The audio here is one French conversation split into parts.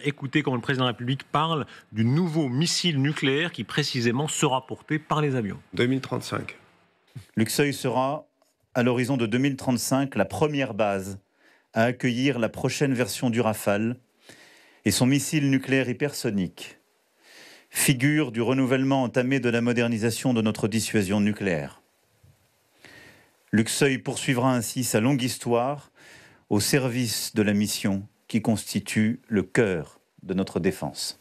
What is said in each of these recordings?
Écoutez comment le président de la République parle du nouveau missile nucléaire qui précisément sera porté par les avions. 2035. Luxeuil sera, à l'horizon de 2035, la première base à accueillir la prochaine version du Rafale et son missile nucléaire hypersonique, figure du renouvellement entamé de la modernisation de notre dissuasion nucléaire. Luxeuil poursuivra ainsi sa longue histoire au service de la mission qui constitue le cœur de notre défense.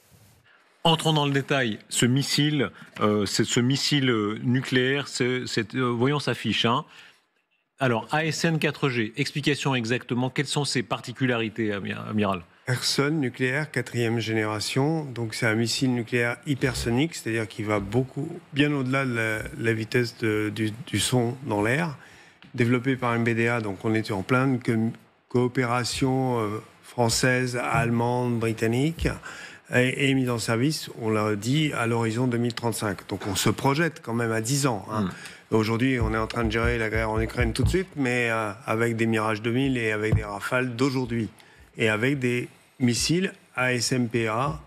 Entrons dans le détail. Ce missile, nucléaire, voyons sa fiche. Alors, ASN 4G, explication exactement, quelles sont ses particularités, amiral? Erson nucléaire, 4e génération. Donc c'est un missile nucléaire hypersonique, c'est-à-dire qu'il va bien au-delà de la vitesse du son dans l'air. Développé par MBDA, donc on était en pleine coopération française, allemande, britannique, et mis en service, on l'a dit, à l'horizon 2035. Donc on se projette quand même à 10 ans. Aujourd'hui, on est en train de gérer la guerre en Ukraine tout de suite, mais avec des Mirage 2000 et avec des Rafales d'aujourd'hui. Et avec des missiles ASMPA,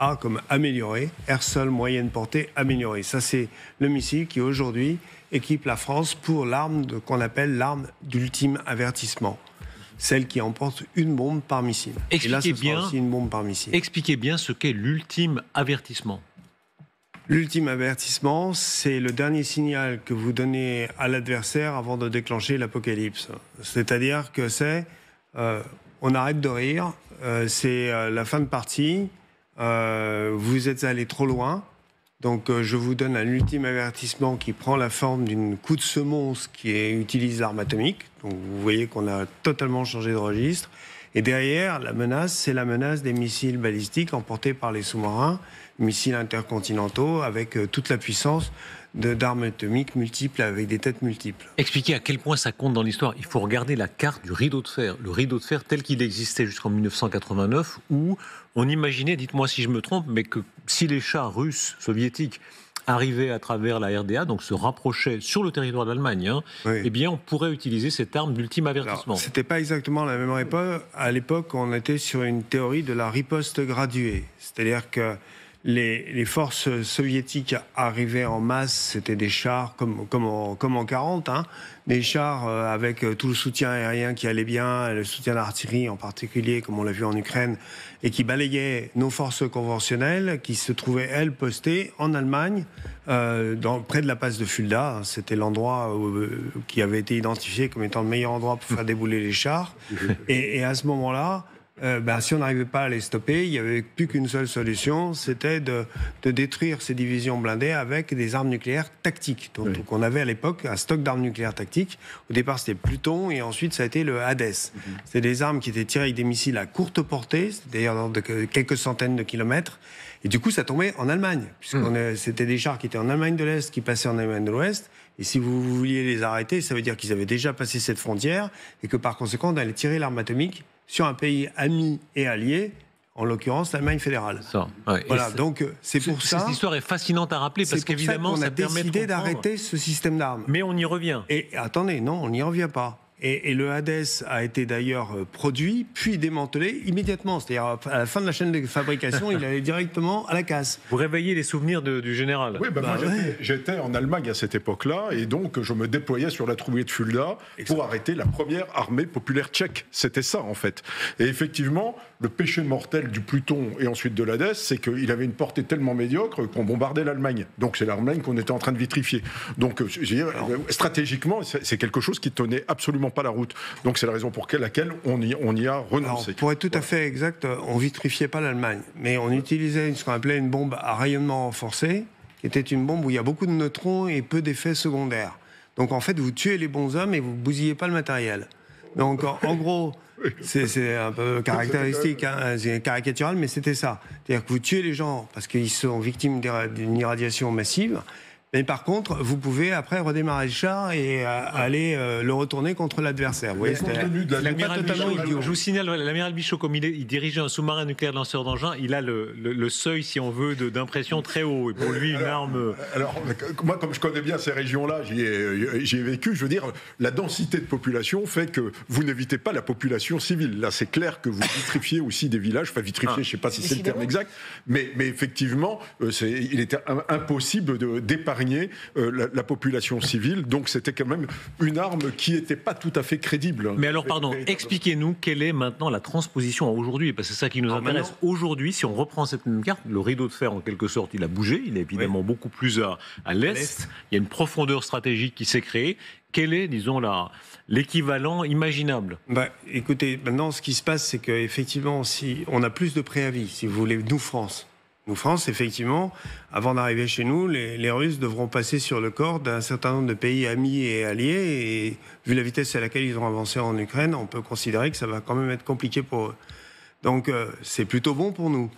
A comme amélioré, air sol moyenne portée améliorée. Ça, c'est le missile qui aujourd'hui équipe la France pour l'arme qu'on appelle l'arme d'ultime avertissement. Celle qui emporte une bombe par missile. Et là, ce sera aussi une bombe par missile. Expliquez bien ce qu'est l'ultime avertissement. L'ultime avertissement, c'est le dernier signal que vous donnez à l'adversaire avant de déclencher l'apocalypse. C'est-à-dire que on arrête de rire, c'est la fin de partie, vous êtes allé trop loin, donc je vous donne un ultime avertissement qui prend la forme d'une coup de semonce qui utilise l'arme atomique. Donc vous voyez qu'on a totalement changé de registre. Et derrière, la menace, c'est la menace des missiles balistiques emportés par les sous-marins, missiles intercontinentaux avec toute la puissance d'armes atomiques multiples avec des têtes multiples. Expliquez à quel point ça compte dans l'histoire. Il faut regarder la carte du rideau de fer. Le rideau de fer tel qu'il existait jusqu'en 1989, où on imaginait, dites-moi si je me trompe, mais que si les chars russes, soviétiques, arrivaient à travers la RDA, donc se rapprochaient sur le territoire de l'Allemagne, oui, eh bien on pourrait utiliser cette arme d'ultime avertissement. Ce n'était pas exactement la même époque. À l'époque, on était sur une théorie de la riposte graduée. C'est-à-dire que les forces soviétiques arrivaient en masse, c'était des chars comme en 40, des chars avec tout le soutien aérien qui allait bien, le soutien d'artillerie en particulier, comme on l'a vu en Ukraine, et qui balayaient nos forces conventionnelles qui se trouvaient, elles, postées en Allemagne, près de la passe de Fulda. C'était l'endroit qui avait été identifié comme étant le meilleur endroit pour faire débouler les chars. Et à ce moment-là, si on n'arrivait pas à les stopper, il n'y avait plus qu'une seule solution, c'était de détruire ces divisions blindées avec des armes nucléaires tactiques. Donc on avait à l'époque un stock d'armes nucléaires tactiques. Au départ, c'était Pluton et ensuite ça a été le Hades. C'était des armes qui étaient tirées avec des missiles à courte portée, c'est-à-dire de quelques centaines de kilomètres. Et du coup, ça tombait en Allemagne, puisque c'était des chars qui étaient en Allemagne de l'Est, qui passaient en Allemagne de l'Ouest. Et si vous vouliez les arrêter, ça veut dire qu'ils avaient déjà passé cette frontière et que par conséquent, on allait tirer l'arme atomique sur un pays ami et allié, en l'occurrence l'Allemagne fédérale. Voilà, donc c'est pour ça... Cette histoire est fascinante à rappeler, parce qu'évidemment, ça permet de décidé d'arrêter ce système d'armes. Mais on y revient. Et attendez, non, on n'y revient pas. Et le Hades a été d'ailleurs produit, puis démantelé immédiatement. C'est-à-dire, à la fin de la chaîne de fabrication, il allait directement à la casse. Vous réveillez les souvenirs du général. Oui, moi j'étais en Allemagne à cette époque-là, et donc je me déployais sur la trouée de Fulda pour arrêter la première armée populaire tchèque. C'était ça, en fait. Et effectivement, le péché mortel du Pluton et ensuite de l'Hadès, c'est qu'il avait une portée tellement médiocre qu'on bombardait l'Allemagne. Donc c'est l'Allemagne qu'on était en train de vitrifier. Donc stratégiquement, c'est quelque chose qui tenait absolument pas la route. Donc c'est la raison pour laquelle on y a renoncé. Alors, pour être tout à fait exact, on vitrifiait pas l'Allemagne, mais on utilisait ce qu'on appelait une bombe à rayonnement renforcé, qui était une bombe où il y a beaucoup de neutrons et peu d'effets secondaires. Donc en fait, vous tuez les bons hommes et vous bousillez pas le matériel. Donc en gros, c'est un peu caractéristique, c'est caricatural, mais c'était ça. C'est-à-dire que vous tuez les gens parce qu'ils sont victimes d'une irradiation massive, Mais par contre, vous pouvez après redémarrer le char et aller le retourner contre l'adversaire. Vous voyez, l'amiral Bichot, je vous signale, l'amiral Bichot, comme il dirigeait un sous-marin nucléaire lanceur d'engins, il a le seuil, si on veut, d'impression très haut. Et pour lui, une arme... Alors, moi, comme je connais bien ces régions-là, j'y ai vécu, je veux dire, la densité de population fait que vous n'évitez pas la population civile. Là, c'est clair que vous vitrifiez aussi des villages, enfin vitrifier, je ne sais pas si c'est le terme exact, mais effectivement, il était impossible d'épargner la population civile, donc c'était quand même une arme qui n'était pas tout à fait crédible. Mais alors, pardon, expliquez-nous quelle est maintenant la transposition aujourd'hui, parce que c'est ça qui nous intéresse. Aujourd'hui, si on reprend cette même carte, le rideau de fer, en quelque sorte, il a bougé, il est évidemment beaucoup plus à l'est, il y a une profondeur stratégique qui s'est créée. Quel est, disons, l'équivalent imaginable ? Écoutez, maintenant, ce qui se passe, c'est qu'effectivement, si on a plus de préavis, si vous voulez, nous, France, effectivement, avant d'arriver chez nous, les Russes devront passer sur le corps d'un certain nombre de pays amis et alliés. Et vu la vitesse à laquelle ils ont avancé en Ukraine, on peut considérer que ça va quand même être compliqué pour eux. Donc, c'est plutôt bon pour nous.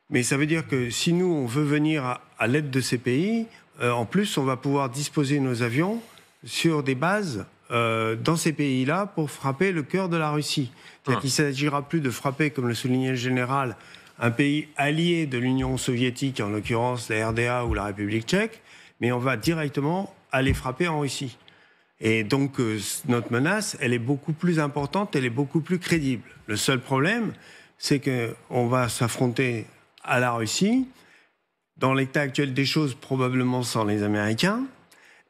Mais ça veut dire que si nous, on veut venir à l'aide de ces pays, en plus, on va pouvoir disposer nos avions sur des bases dans ces pays-là pour frapper le cœur de la Russie. C'est-à-dire qu'il ne s'agira plus de frapper, comme le soulignait le général, un pays allié de l'Union soviétique, en l'occurrence la RDA ou la République tchèque, mais on va directement aller frapper en Russie. Et donc notre menace, elle est beaucoup plus importante, elle est beaucoup plus crédible. Le seul problème, c'est qu'on va s'affronter à la Russie, dans l'état actuel des choses, probablement sans les Américains,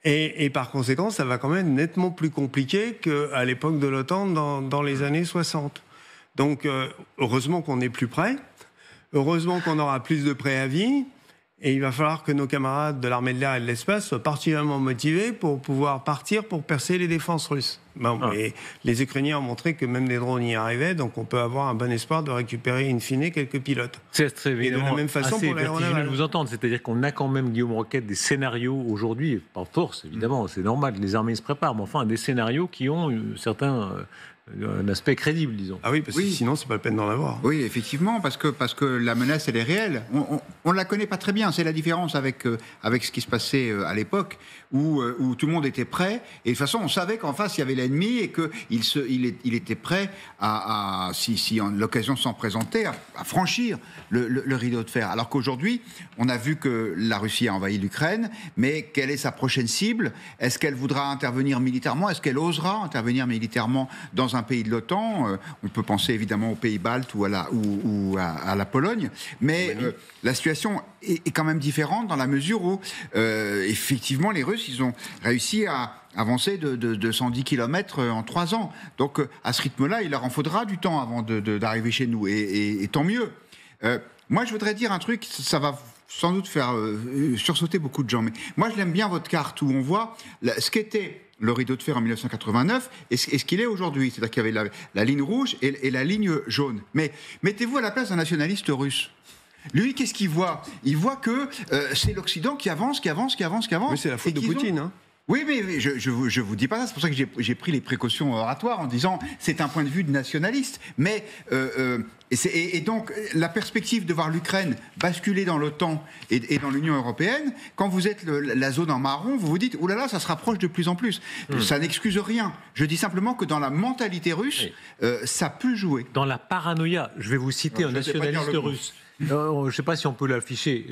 et par conséquent, ça va quand même nettement plus compliqué qu'à l'époque de l'OTAN dans les années 60. Donc heureusement qu'on est plus près. Heureusement qu'on aura plus de préavis et il va falloir que nos camarades de l'armée de l'air et de l'espace soient particulièrement motivés pour pouvoir partir pour percer les défenses russes. Et les Ukrainiens ont montré que même des drones y arrivaient, donc on peut avoir un bon espoir de récupérer in fine quelques pilotes. C'est évidemment et de la même façon assez pour vertigineux de vous entendre, c'est-à-dire qu'on a quand même, Guillaume Roquette, des scénarios aujourd'hui, par force évidemment, c'est normal, les armées se préparent, mais enfin des scénarios qui ont un aspect crédible, disons. Ah oui, parce que sinon, c'est pas la peine d'en avoir. Oui, effectivement, parce que la menace, elle est réelle. On la connaît pas très bien. C'est la différence avec ce qui se passait à l'époque, où tout le monde était prêt. Et de toute façon, on savait qu'en face, il y avait l'ennemi et qu'il était prêt si l'occasion s'en présentait, à franchir le rideau de fer. Alors qu'aujourd'hui, on a vu que la Russie a envahi l'Ukraine, mais quelle est sa prochaine cible ? Est-ce qu'elle voudra intervenir militairement ? Est-ce qu'elle osera intervenir militairement dans un pays de l'OTAN? On peut penser évidemment aux pays baltes ou à la Pologne, mais la situation est quand même différente dans la mesure où effectivement les Russes, ils ont réussi à avancer de 110 km en 3 ans. Donc à ce rythme-là, il leur en faudra du temps avant d'arriver chez nous, et tant mieux. Moi, je voudrais dire un truc, ça va sans doute faire sursauter beaucoup de gens, mais moi je l'aime bien votre carte où on voit ce qu'était le rideau de fer en 1989 et ce qu'il est aujourd'hui. C'est-à-dire qu'il y avait la ligne rouge et la ligne jaune. Mais mettez-vous à la place d'un nationaliste russe. Lui, qu'est-ce qu'il voit ? Il voit que c'est l'Occident qui avance. Oui, c'est la faute de Poutine, hein. Oui, mais je vous dis pas ça. C'est pour ça que j'ai pris les précautions oratoires en disant c'est un point de vue de nationaliste. Mais et donc la perspective de voir l'Ukraine basculer dans l'OTAN et dans l'Union européenne, quand vous êtes la zone en marron, vous vous dites oh là là, ça se rapproche de plus en plus. Ça n'excuse rien. Je dis simplement que dans la mentalité russe, ça peut jouer. Dans la paranoïa, je vais vous citer un nationaliste russe. Je ne sais pas si on peut l'afficher.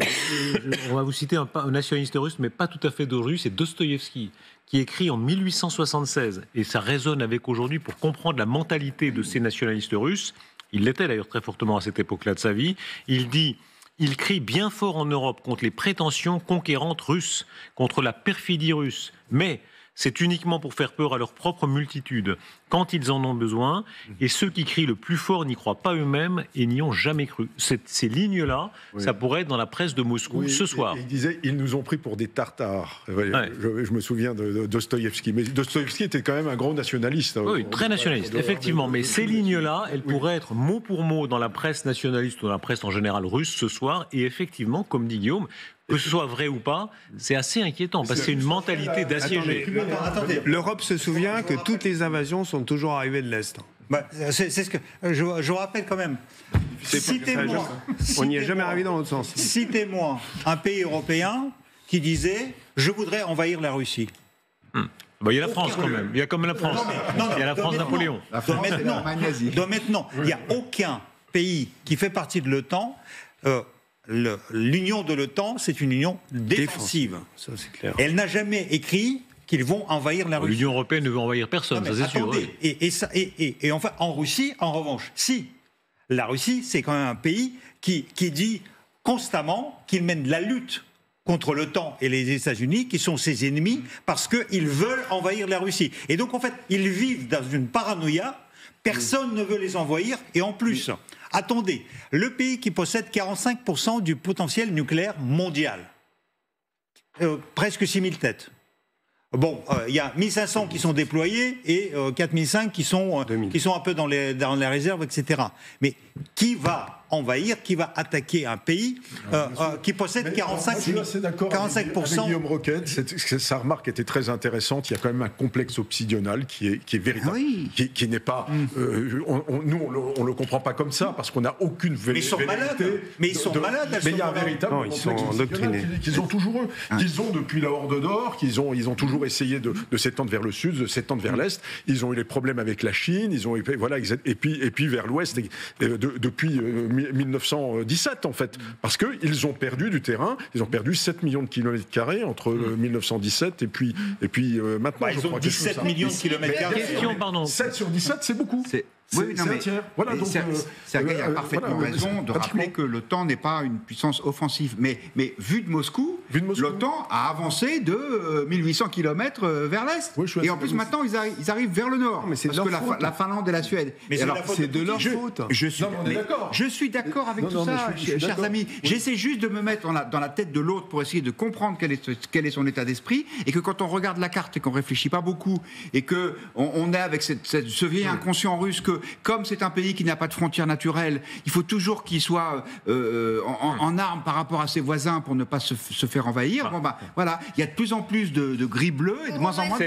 On va vous citer un nationaliste russe, mais pas tout à fait de russe, c'est Dostoïevski, qui écrit en 1876, et ça résonne avec aujourd'hui pour comprendre la mentalité de ces nationalistes russes. Il l'était d'ailleurs très fortement à cette époque-là de sa vie. Il dit « Il crie bien fort en Europe contre les prétentions conquérantes russes, contre la perfidie russe, mais... c'est uniquement pour faire peur à leur propre multitude, quand ils en ont besoin, et ceux qui crient le plus fort n'y croient pas eux-mêmes et n'y ont jamais cru. » Ces lignes-là, ça pourrait être dans la presse de Moscou ce soir. Il disait « Ils nous ont pris pour des Tartares ». Je me souviens de Dostoïevski. Mais Dostoïevski était quand même un grand nationaliste. Oui, très nationaliste, effectivement. Mais ces lignes-là, elles pourraient être mot pour mot dans la presse nationaliste ou dans la presse en général russe ce soir. Et effectivement, comme dit Guillaume, que ce soit vrai ou pas, c'est assez inquiétant, parce que c'est une mentalité d'assiégé. L'Europe se souvient que toutes les invasions sont toujours arrivées de l'Est. C'est ce que je vous rappelle quand même. On n'y est jamais arrivé dans l'autre sens. Citez-moi un pays européen qui disait « Je voudrais envahir la Russie ». Il y a la France quand même. Il y a comme la France. Il y a la France Napoléon. La France, c'est l'Allemagne nazie. Donc maintenant, il n'y a aucun pays qui fait partie de l'OTAN. L'union de l'OTAN, c'est une union défensive. Ça, c'est clair. Elle n'a jamais écrit qu'ils vont envahir la Russie. L'Union européenne ne veut envahir personne, ça c'est sûr. Attendez, Ouais. et enfin, en Russie, en revanche, si. La Russie, c'est quand même un pays qui dit constamment qu'il mène la lutte contre l'OTAN et les États-Unis, qui sont ses ennemis, parce qu'ils veulent envahir la Russie. Et donc, en fait, ils vivent dans une paranoïa, personne ne veut les envahir, et en plus, attendez, le pays qui possède 45% du potentiel nucléaire mondial, presque 6000 têtes. Bon, il y a 1500 qui sont déployés et 4005 qui sont un peu dans les réserves, etc. Mais qui va envahir, qui va attaquer un pays qui possède 45%? Je suis assez d'accord avec Guillaume Roquette. Sa remarque était très intéressante. Il y a quand même un complexe obsidional qui est véritable, qui n'est pas. Nous, on le comprend pas comme ça parce qu'on n'a aucune vérité. Mais ils sont malades. Mais ils sont malades. Mais il y a un véritable ils sont endoctrinés. Qu'ils ont toujours eu, qu'ils ont depuis la Horde d'Or, ils ont toujours essayé de s'étendre vers le sud, de s'étendre vers l'est. Ils ont eu les problèmes avec la Chine. Ils ont et puis vers l'ouest depuis 1917 en fait, parce qu'ils ont perdu du terrain, ils ont perdu 7 millions de kilomètres carrés entre 1917 et puis maintenant. Ils ont 17 millions de kilomètres carrés. 7 sur 17, c'est beaucoup. Oui, non, mais voilà, donc, Sergueï a parfaitement raison de rappeler que l'OTAN n'est pas une puissance offensive. Mais vu de Moscou, l'OTAN a avancé de 1800 km vers l'Est. Oui, et en plus, maintenant, ils arrivent vers le Nord. mais c'est parce que la Finlande et la Suède. Mais c'est de leur faute. Je suis d'accord avec tout ça, chers amis. J'essaie juste de me mettre dans la tête de l'autre pour essayer de comprendre quel est son état d'esprit. Et que quand on regarde la carte et qu'on réfléchit pas beaucoup, et qu'on est avec ce vieil inconscient russe que comme c'est un pays qui n'a pas de frontières naturelles, il faut toujours qu'il soit en armes par rapport à ses voisins pour ne pas se faire envahir. Bon, voilà, il y a de plus en plus de gris bleus et de moins en moins de...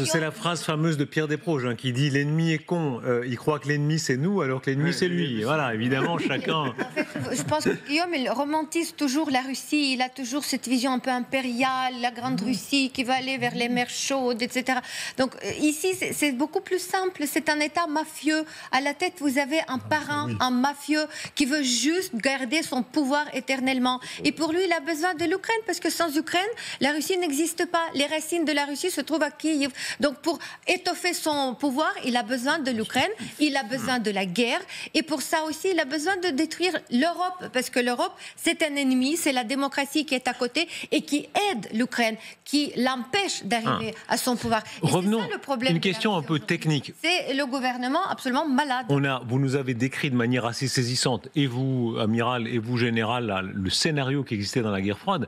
C'est la phrase fameuse de Pierre Desproges qui dit « L'ennemi est con, il croit que l'ennemi c'est nous alors que l'ennemi c'est lui ». Voilà, évidemment, chacun... En fait, je pense que Guillaume, il romantise toujours la Russie, il a toujours cette vision un peu impériale, la grande Russie qui va aller vers les mers chaudes, etc. Donc ici, c'est beaucoup plus simple, c'est un État mafieux. À la tête, vous avez un parrain, un mafieux qui veut juste garder son pouvoir éternellement. Et pour lui, il a besoin de l'Ukraine, parce que sans Ukraine, la Russie n'existe pas. Les racines de la Russie se trouvent à Kiev. Donc pour étoffer son pouvoir, il a besoin de l'Ukraine, il a besoin de la guerre. Et pour ça aussi, il a besoin de détruire l'Europe, parce que l'Europe, c'est un ennemi, c'est la démocratie qui est à côté et qui aide l'Ukraine, qui l'empêche d'arriver à son pouvoir. Et revenons, c'est ça le problème. une question un peu technique. C'est le gouvernement absolument malade. Vous nous avez décrit de manière assez saisissante, et vous, amiral, et vous, général, le scénario qui existait dans la guerre froide.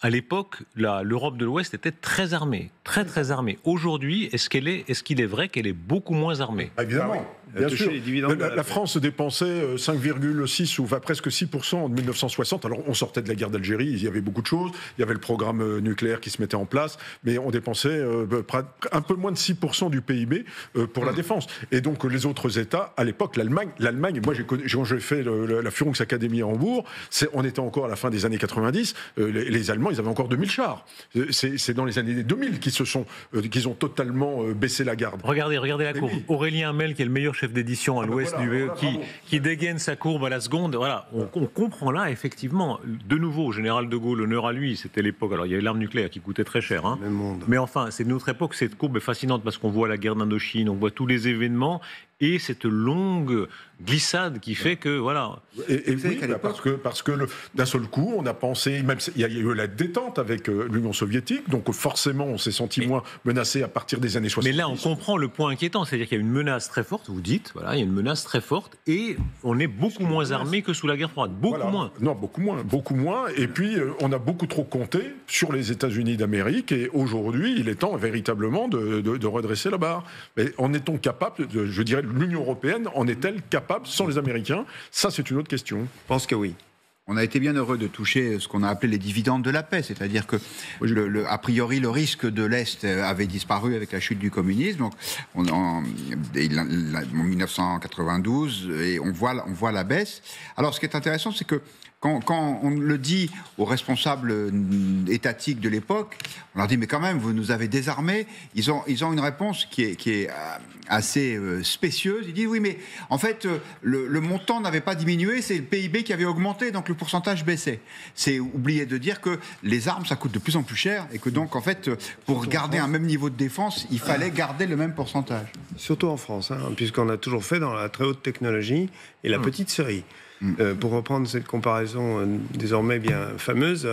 À l'époque, l'Europe de l'Ouest était très armée, très armée. Aujourd'hui, est-ce qu'il est vrai qu'elle est beaucoup moins armée? Évidemment. Bien sûr. La France dépensait 5,6 ou presque 6% en 1960. Alors on sortait de la guerre d'Algérie, il y avait beaucoup de choses. Il y avait le programme nucléaire qui se mettait en place, mais on dépensait un peu moins de 6% du PIB pour la défense. Et donc les autres États, à l'époque, l'Allemagne, moi quand j'ai fait la Führungs Academy à Hambourg, on était encore à la fin des années 90, les Allemands, ils avaient encore 2000 chars. C'est dans les années 2000 qu'ils ont totalement baissé la garde. Regardez la courbe. Aurélien Hamel, qui est le meilleur chef d'édition à l'ouest du VE, qui dégaine sa courbe à la seconde. Voilà, on comprend là, effectivement, de nouveau, général de Gaulle, honneur à lui, c'était l'époque, alors il y avait l'arme nucléaire qui coûtait très cher, hein. Mais enfin, c'est de notre époque, cette courbe est fascinante parce qu'on voit la guerre d'Indochine, on voit tous les événements, et cette longue glissade qui fait que, voilà... Et oui, parce que d'un seul coup, on a pensé, même il y a eu la détente avec l'Union soviétique, donc forcément, on s'est senti moins menacé à partir des années 60. Mais là, on comprend le point inquiétant, c'est-à-dire qu'il y a une menace très forte, vous dites, voilà, il y a une menace très forte, et on est beaucoup moins armé que sous la guerre froide, beaucoup moins. Non, beaucoup moins, et puis on a beaucoup trop compté sur les États-Unis d'Amérique, et aujourd'hui, il est temps véritablement de redresser la barre. Mais en est-on capable, je dirais, l'Union européenne, en est-elle capable sans les Américains? Ça, c'est une autre question. Je pense que oui. on a été bien heureux de toucher ce qu'on a appelé les dividendes de la paix, c'est-à-dire que, a priori, le risque de l'Est avait disparu avec la chute du communisme. Donc, en 1992, et on voit la baisse. Alors, ce qui est intéressant, c'est que quand on le dit aux responsables étatiques de l'époque, on leur dit mais quand même vous nous avez désarmés. Ils ont une réponse qui est assez spécieuse. Ils disent oui mais en fait le montant n'avait pas diminué, c'est le PIB qui avait augmenté donc le pourcentage baissait. C'est oublier de dire que les armes ça coûte de plus en plus cher et que donc en fait pour garder un même niveau de défense il fallait garder le même pourcentage. Surtout en France, puisqu'on a toujours fait dans la très haute technologie et la petite série. Pour reprendre cette comparaison désormais bien fameuse,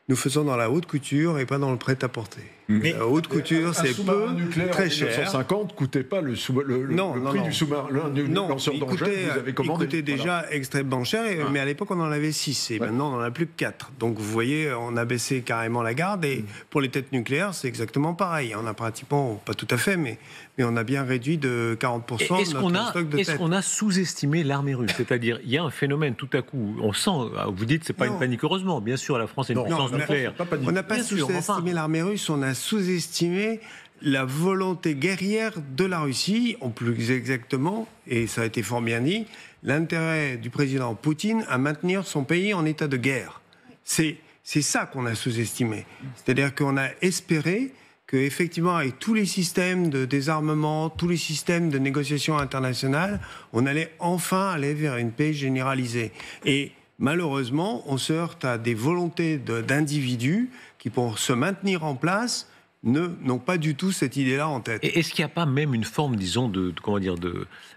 nous faisons dans la haute couture et pas dans le prêt-à-porter. Mais la haute couture, c'est peu, très cher. En 1950 coûtait pas le prix du sous-marin, du lanceur d'engins que vous avez commandé. Il coûtait déjà extrêmement cher, mais à l'époque on en avait 6 et maintenant on en a plus que 4. Donc vous voyez, on a baissé carrément la garde et pour les têtes nucléaires c'est exactement pareil. On a pratiquement, pas tout à fait, mais on a bien réduit de 40% notre stock de têtes. Est-ce qu'on a sous-estimé l'armée russe? C'est-à-dire, il y a un phénomène tout à coup, on sent, vous dites c'est pas une panique, heureusement, bien sûr la France est une puissance nucléaire. On n'a pas sous-estimé l'armée russe, on a sous-estimé la volonté guerrière de la Russie, ou plus exactement, et ça a été fort bien dit, l'intérêt du président Poutine à maintenir son pays en état de guerre. C'est ça qu'on a sous-estimé. C'est-à-dire qu'on a espéré qu'effectivement, avec tous les systèmes de désarmement, tous les systèmes de négociation internationale, on allait enfin aller vers une paix généralisée. Et malheureusement, on se heurte à des volontés d'individus qui, pour se maintenir en place, n'ont pas du tout cette idée-là en tête. Et est-ce qu'il n'y a pas même une forme, disons,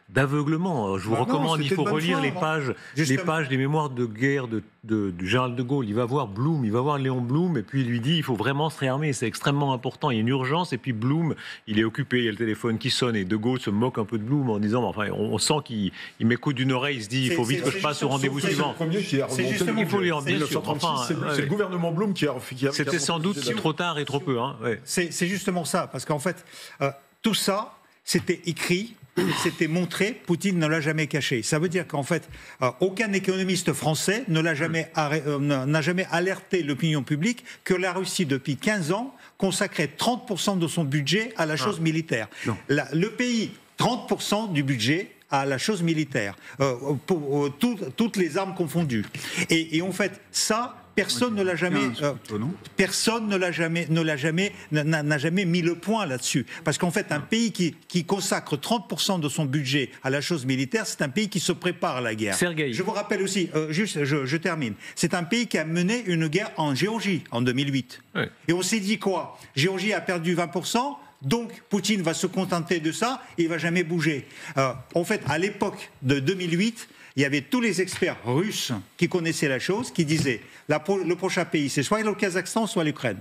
d'aveuglement? Je vous recommande, il faut relire les pages, les mémoires de guerre du général de Gaulle. Il va voir Blum, il va voir Léon Blum, et puis il lui dit il faut vraiment se réarmer, c'est extrêmement important, il y a une urgence. Et puis Blum, il est occupé, il y a le téléphone qui sonne, et de Gaulle se moque un peu de Blum en disant, enfin, on sent qu'il m'écoute d'une oreille, il se dit il faut vite que je passe au rendez-vous suivant. C'est le premier qui a remonté. Il faut lire, bien sûr. C'est le gouvernement Blum qui a C'était sans doute trop tard et trop peu. C'est justement ça, parce qu'en fait, tout ça, c'était écrit, c'était montré, Poutine ne l'a jamais caché. Ça veut dire qu'en fait, aucun économiste français n'a jamais alerté l'opinion publique que la Russie, depuis 15 ans, consacrait 30% de son budget à la chose militaire. Le pays, 30% du budget à la chose militaire, pour toutes les armes confondues. Et en fait, ça... Personne ne l'a jamais, n'a jamais mis le point là-dessus. Parce qu'en fait, un pays qui consacre 30% de son budget à la chose militaire, c'est un pays qui se prépare à la guerre. Sergueï. Je vous rappelle aussi, je termine, c'est un pays qui a mené une guerre en Géorgie en 2008. Ouais. Et on s'est dit quoi? Géorgie a perdu 20%. Donc, Poutine va se contenter de ça et il ne va jamais bouger. En fait, à l'époque de 2008, il y avait tous les experts russes qui connaissaient la chose, qui disaient le prochain pays, c'est soit le Kazakhstan, soit l'Ukraine.